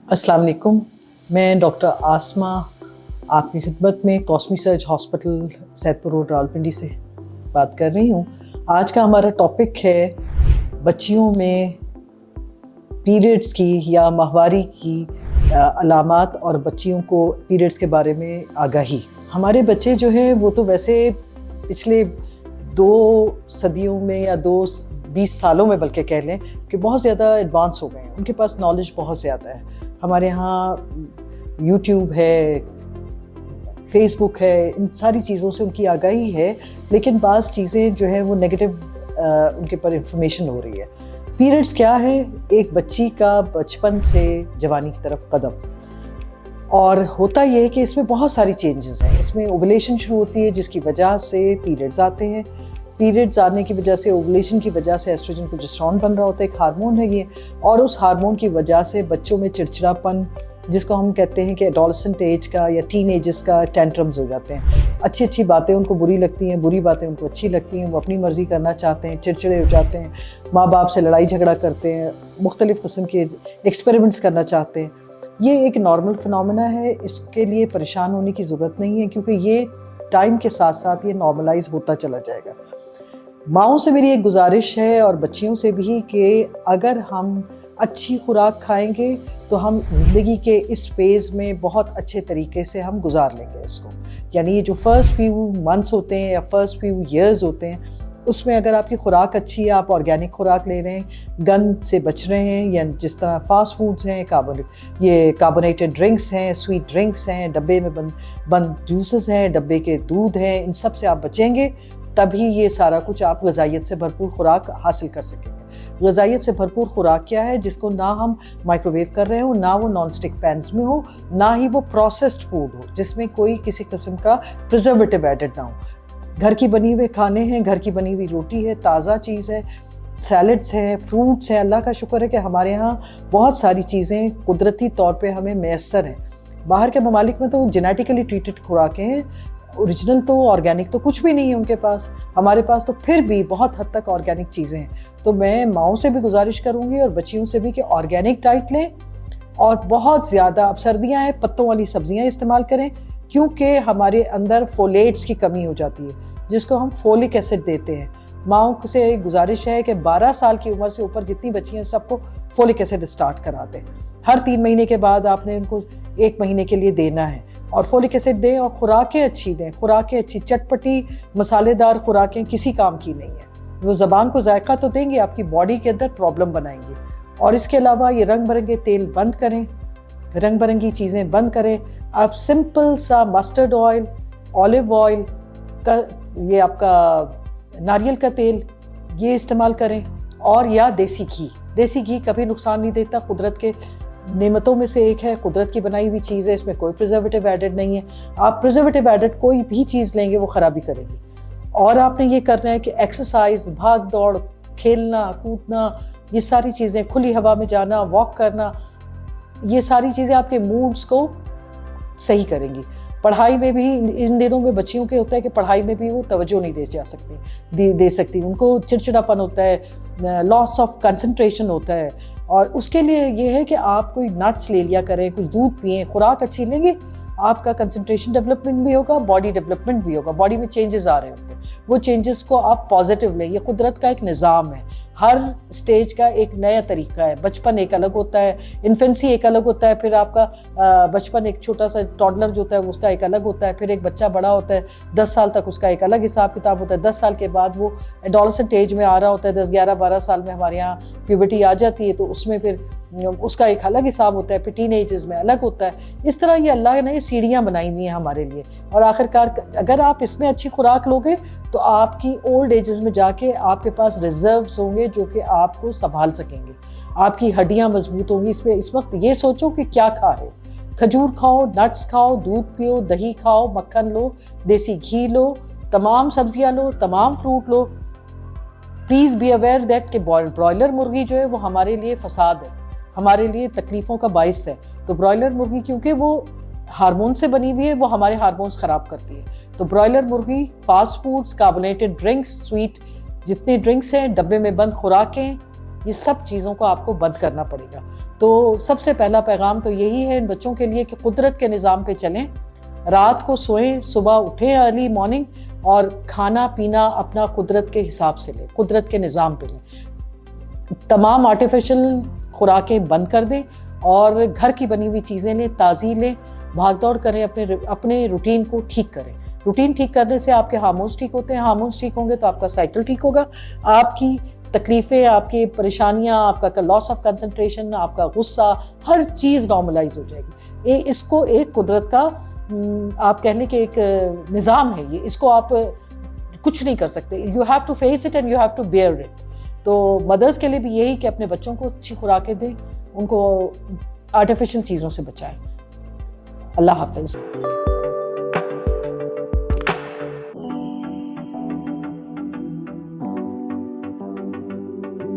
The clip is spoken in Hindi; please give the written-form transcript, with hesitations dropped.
अस्सलाम वालेकुम। मैं डॉक्टर आसमा आपकी खिदमत में Cosmesurge hospital Saidpur road Rawalpindi से बात कर रही हूँ। आज का हमारा टॉपिक है बच्चियों में पीरियड्स की या माहवारी की अलामात और बच्चियों को पीरियड्स के बारे में आगाही। हमारे बच्चे जो हैं वो तो वैसे पिछले 2 सदियों में या 20 सालों में बल्कि कह लें कि बहुत ज़्यादा एडवांस हो गए हैं। उनके पास नॉलेज बहुत ज़्यादा है। हमारे यहाँ यूट्यूब है, फेसबुक है, इन सारी चीज़ों से उनकी आगाही है, लेकिन बाज़ चीज़ें जो है वो नेगेटिव उनके पर इंफॉर्मेशन हो रही है। पीरियड्स क्या है? एक बच्ची का बचपन से जवानी की तरफ कदम, और होता ये है कि इसमें बहुत सारी चेंजेस हैं। इसमें ओवुलेशन शुरू होती है जिसकी वजह से पीरियड्स आते हैं। पीरियड्स आने की वजह से, ओवुलेशन की वजह से एस्ट्रोजन प्रोजेस्टेरोन बन रहा होता है, एक हार्मोन है ये, और उस हार्मोन की वजह से बच्चों में चिड़चिड़ापन, जिसको हम कहते हैं कि एडोलेसेंट एज का या टीन एजेस का टेंट्रम्स हो जाते हैं। अच्छी बातें उनको बुरी लगती हैं, बुरी बातें उनको अच्छी लगती हैं, वो अपनी मर्ज़ी करना चाहते हैं, चिड़चिड़े हो जाते हैं, माँ बाप से लड़ाई झगड़ा करते हैं, मुख्तलिफ़ किस्म के एक्सपेरिमेंट्स करना चाहते हैं। ये एक नॉर्मल फिनोमेना है, इसके लिए परेशान होने की ज़रूरत नहीं है, क्योंकि ये टाइम के साथ साथ ये नॉर्मलाइज होता चला जाएगा। माँओं से मेरी एक गुजारिश है और बच्चियों से भी कि अगर हम अच्छी खुराक खाएंगे तो हम ज़िंदगी के इस फेज़ में बहुत अच्छे तरीके से हम गुजार लेंगे इसको। यानी ये जो फर्स्ट फ्यू मंथ्स होते हैं या फर्स्ट फ्यू ईयर्स होते हैं, उसमें अगर आपकी खुराक अच्छी है, आप ऑर्गेनिक खुराक ले रहे हैं, गंद से बच रहे हैं, या जिस तरह फास्ट फूड्स हैं, कार्बोनेटेड ड्रिंक्स हैं, स्वीट ड्रिंक्स हैं, डब्बे में बंद जूसेस हैं, डब्बे के दूध हैं, इन सब से आप बचेंगे, तभी ये सारा कुछ आप ग़िज़ाइयत से भरपूर खुराक हासिल कर सकेंगे। ग़िज़ाइयत से भरपूर खुराक क्या है? जिसको ना हम माइक्रोवेव कर रहे हो, ना वो नॉन स्टिक पैन्स में हो, ना ही वो प्रोसेस्ड फूड हो जिसमें कोई किसी किस्म का प्रिजर्वेटिव एडेड ना हो। घर की बनी हुए खाने हैं, घर की बनी हुई रोटी है, ताज़ा चीज़ है, सैलड्स हैं, फ्रूट्स हैं। अल्लाह का शुक्र है कि हमारे यहाँ बहुत सारी चीज़ें कुदरती तौर पे हमें मैसर हैं। बाहर के ममालिक में तो जेनेटिकली ट्रीटेड खुराकें हैं, ओरिजिनल तो ऑर्गेनिक तो कुछ भी नहीं है उनके पास। हमारे पास तो फिर भी बहुत हद तक ऑर्गेनिक चीज़ें हैं। तो मैं माँओं से भी गुजारिश करूँगी और बच्चियों से भी कि ऑर्गेनिक डाइट लें, और बहुत ज़्यादा, अब सर्दियाँ हैं, पत्तों वाली सब्जियाँ इस्तेमाल करें, क्योंकि हमारे अंदर फोलेट्स की कमी हो जाती है, जिसको हम फोलिक एसिड देते हैं। माँओं से गुजारिश है कि 12 साल की उम्र से ऊपर जितनी बच्ची हैं सबको फोलिक एसिड स्टार्ट करा दें। हर 3 महीने के बाद आपने उनको 1 महीने के लिए देना है, और फोलिक एसिड दें, और खुराकें अच्छी दें। खुराकें अच्छी, चटपटी मसालेदार खुराकें किसी काम की नहीं है। वो ज़बान को जायका तो देंगे, आपकी बॉडी के अंदर प्रॉब्लम बनाएंगे। और इसके अलावा ये रंग बिरंगे तेल बंद करें, रंग बिरंगी चीज़ें बंद करें। आप सिंपल सा मस्टर्ड ऑयल, ऑलिव ऑयल का, ये आपका नारियल का तेल, ये इस्तेमाल करें, और या देसी घी। देसी घी कभी नुकसान नहीं देता, कुदरत के नेमतों में से एक है, कुदरत की बनाई हुई चीज़ है, इसमें कोई प्रिजर्वेटिव एडेड नहीं है। आप प्रिजर्वेटिव एडेड कोई भी चीज़ लेंगे वो ख़राबी करेगी। और आपने ये करना है कि एक्सरसाइज, भाग दौड़, खेलना कूदना, ये सारी चीज़ें, खुली हवा में जाना, वॉक करना, ये सारी चीज़ें आपके मूड्स को सही करेंगी। पढ़ाई में भी इन दिनों में बच्चियों के होता है कि पढ़ाई में भी वो तवज्जो नहीं दे सकती, उनको चिड़चिड़ापन होता है, लॉस ऑफ कंसंट्रेशन होता है। और उसके लिए ये है कि आप कोई नट्स ले लिया करें, कुछ दूध पिएं, खुराक अच्छी लेंगे, आपका कंसंट्रेशन डेवलपमेंट भी होगा, बॉडी डेवलपमेंट भी होगा। बॉडी में चेंजेस आ रहे होते हैं, वो चेंजेस को आप पॉजिटिव लें। ये कुदरत का एक निज़ाम है, हर स्टेज का एक नया तरीका है। बचपन एक अलग होता है, इन्फेंसी एक अलग होता है, फिर आपका बचपन एक छोटा सा टॉडलर जो होता है उसका एक अलग होता है, फिर एक बच्चा बड़ा होता है 10 साल तक, उसका एक अलग हिसाब किताब होता है। 10 साल के बाद वो एडोलेसेंट एज में आ रहा होता है, 10, 11, 12 साल में हमारे यहाँ प्यूबर्टी आ जाती है, तो उसमें फिर उसका एक अलग हिसाब होता है, फिर टीन एजेस में अलग होता है। इस तरह ये अल्लाह ने सीढ़ियाँ बनाई हुई हैं हमारे लिए। और आखिरकार अगर आप इसमें अच्छी खुराक लोगे तो आपकी ओल्ड एजेस में जाके आपके पास रिजर्व्स होंगे जो कि आपको संभाल सकेंगे, आपकी हड्डियाँ मजबूत होंगी। इसमें इस वक्त ये सोचो कि क्या खा रहे हो। खजूर खाओ, नट्स खाओ, दूध पियो, दही खाओ, मक्खन लो, देसी घी लो, तमाम सब्जियाँ लो, तमाम fruit low. Please be aware that कि ब्रॉयलर मुर्गी जो है वो हमारे लिए फसाद है, हमारे लिए तकलीफ़ों का बाइस है। तो ब्रॉयलर मुर्गी क्योंकि वो हार्मोन से बनी हुई है, वो हमारे हार्मोन्स ख़राब करती है। तो ब्रॉयलर मुर्गी, fast foods, carbonated drinks, sweet जितने ड्रिंक्स हैं, डब्बे में बंद खुराकें, ये सब चीज़ों को आपको बंद करना पड़ेगा। तो सबसे पहला पैगाम तो यही है इन बच्चों के लिए कि कुदरत के निज़ाम पे चलें, रात को सोएं, सुबह उठें अर्ली मॉर्निंग, और खाना पीना अपना कुदरत के हिसाब से लें, कुदरत के निज़ाम पे लें। तमाम आर्टिफिशियल खुराकें बंद कर दें और घर की बनी हुई चीज़ें लें, ताज़ी लें, भाग दौड़ करें, अपने रूटीन को ठीक करें। रूटीन ठीक करने से आपके हार्मोन्स ठीक होते हैं, हार्मोन्स ठीक होंगे तो आपका साइकिल ठीक होगा, आपकी तकलीफ़ें, आपकी परेशानियां, आपका लॉस ऑफ कंसंट्रेशन, आपका गुस्सा, हर चीज़ नॉर्मलाइज हो जाएगी। इसको एक कुदरत का आप कह लें कि एक निज़ाम है ये, इसको आप कुछ नहीं कर सकते। You have to face it and you have to bear it. तो मदर्स के लिए भी यही कि अपने बच्चों को अच्छी खुराकें दें, उनको आर्टिफिशियल चीज़ों से बचाएं। अल्लाह हाफिज़।